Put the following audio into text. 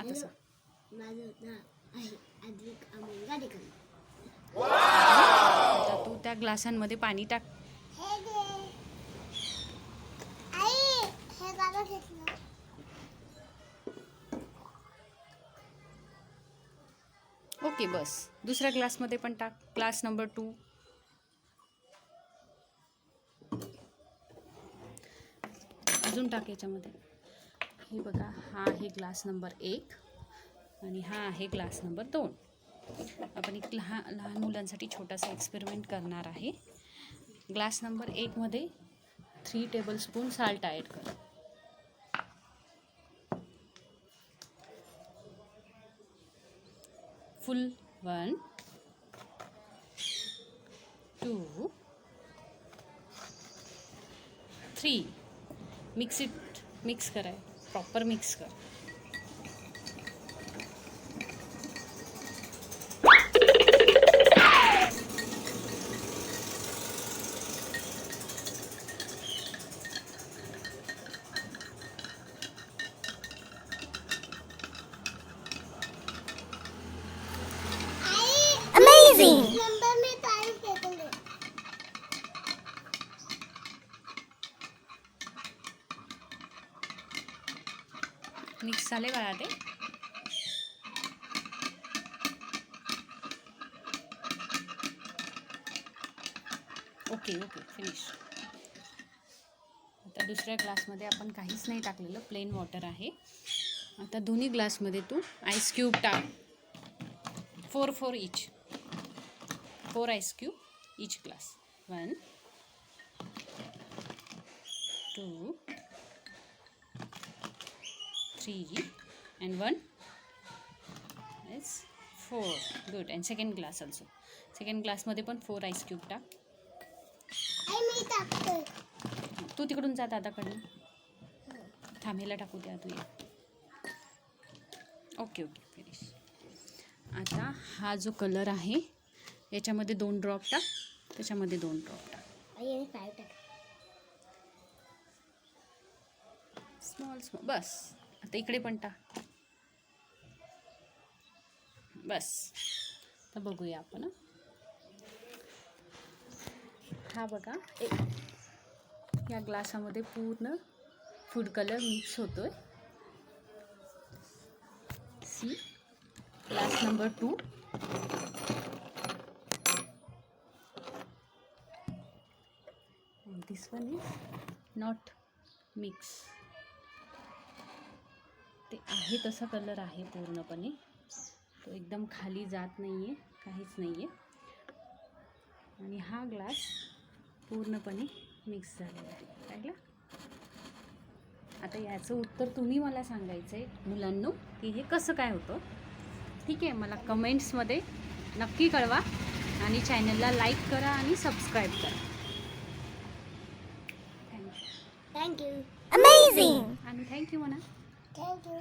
तसं. माझं नाव आहे अद्विक अमोल गाडेकर. आता तू त्या ग्लासांमध्ये पाणी टाक. हे घे आई, हे गाणं घेतलं. ओके बस. दुसऱ्या ग्लासमध्ये पण टाक. Glass number 2. अजून टाक याच्यामध्ये. हे बघा, हा आहे ग्लास नंबर 1 आणि हा आहे ग्लास नंबर 2. आपण एक लहान मुलांसाठी छोटासा एक्सपेरिमेंट करणार आहे. ग्लास नंबर 1 मध्ये 3 टेबलस्पून साल्ट ॲड कर. फुल 1 2 3. मिक्स कराय, प्रॉपर मिक्स कर. अमेझिंग. नंबर मी तारीख घेतले. मिक्स झाले बाळा ते. Okay finish. आता दुसऱ्या ग्लासमध्ये आपण काहीच नाही टाकलेलं, प्लेन वॉटर आहे. आता दोन्ही ग्लासमध्ये तू आईस क्यूब टाक. 4 इच. 4 ice cube each glass. 1 2 3 and 1 is 4. Good. And second glass also. Second glass मध्ये पण 4 आईस क्यूब टाक. आई मी टाकते. तू तिकडून जा दादाकडून. थांबेला टाकू द्या तू. Okay finish. आता हा जो कलर आहे याच्यामध्ये 2 ड्रॉप टाक, त्याच्यामध्ये 2 ड्रॉप टाक. आई मी काय टाक. स्मॉल बस. आता इकडे पण टाक. बस. तर बघूया आपण. हा बघा, या ग्लासामध्ये पूर्ण फूड कलर मिक्स होतोय. See glass number 2. This one is not mix. ते आहे तसा कलर आहे पूर्णपणे. तो एकदम खाली जात नाही आहे, काहीच नाही आहे. आणि हा ग्लास पूर्णपणे मिक्स झालेला आहे. पाहिलं. आता याचं उत्तर तुम्ही मला सांगायचं आहे मुलांनो, की हे कसं काय होतं. ठीक आहे, मला कमेंट्समध्ये नक्की कळवा आणि चॅनलला लाईक करा आणि सबस्क्राईब करा. थँक्यू. अमेझिंग. आणि थँक्यू म्हणा. थँक्यू.